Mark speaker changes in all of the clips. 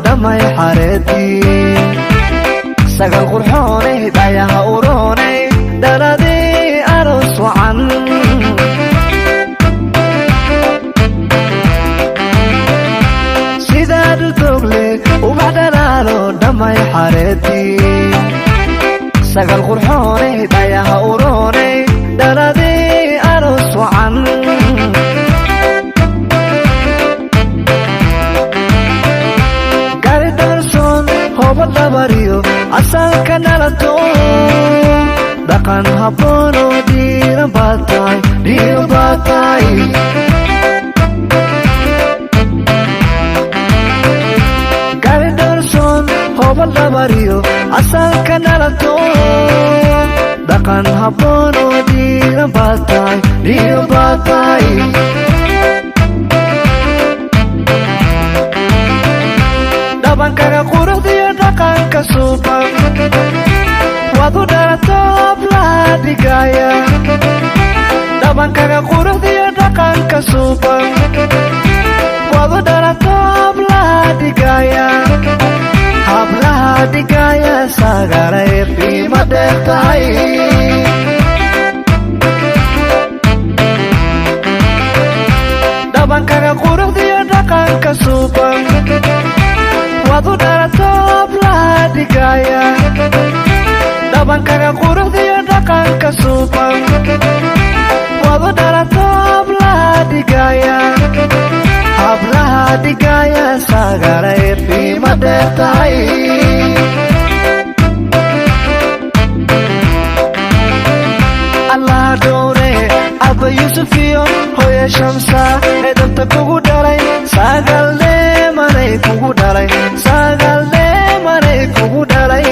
Speaker 1: دمي حارتي سقل قرحوني دايها وروني دردي أرس وعن سيداد تغلي وبعد لالو دمي حارتي سقل قرحوني دايها وروني دردي أرس وعن bariyo asalka nalato dhaqan habboon oo dhiiran baatay gari dorson hobal la bariyo asalka nalato dhaqan habboon oo dhiiran baatay dhabankaga quruxdiyo dhaqanka suuban wadu dhalatoob laha dhigaya dhabankaga quruxdiyo dhaqanka suuban wadu dhalatoob laha dhigaya hablaha dhigaya sagaray qiimo dheer tahay dhabankaga quruxdiyo dhaqanka suuban wadu dhalatoob laha dhigaya dhabankaga quruxdiyo dhaqanka suuban wadu dhalatoob laha dhigaya hablaha dhigaya sagaray qiimo dheer tahay allah dhowre abba yusuf iyo hooyo shamsa ee danta kugu dhalay sagalle manay kugu dhalay sagalle manay kugu dhalay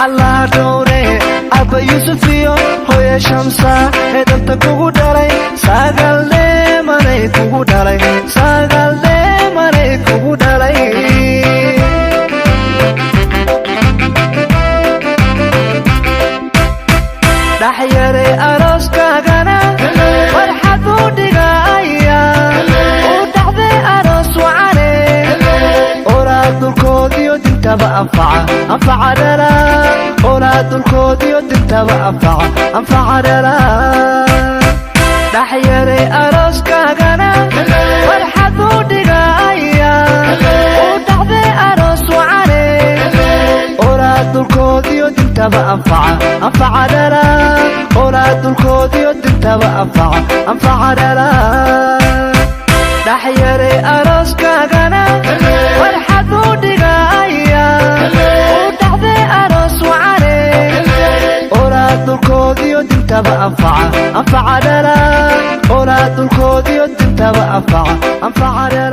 Speaker 1: allah dhowre abba yusuf iyo hooyo shamsa ee danta kugu dhalay sagalle manay kugu dhalay sagalle manay kugu dhalay dhaxyare arooskaagana farxad u dhigaya u dhaxday aroos wacane olaad dulkoodiyo dintaba anfaca dhala olaad dulkoodiyo dintaba anfaca dhala dhaxyare arooskaagana farxad u dhigaya u dhaxday aroos wacane olaad dulkoodiyo dintaba anfaca dhala olaad dulkoodiyo dintaba anfaca dhala dhaxyare arooskaagana farxad u dhigaya u dhaxday aroos wacane olaad dulkoodiyo dintaba anfaca dhala olaad dulkoodiyo dintaba anfaca dhala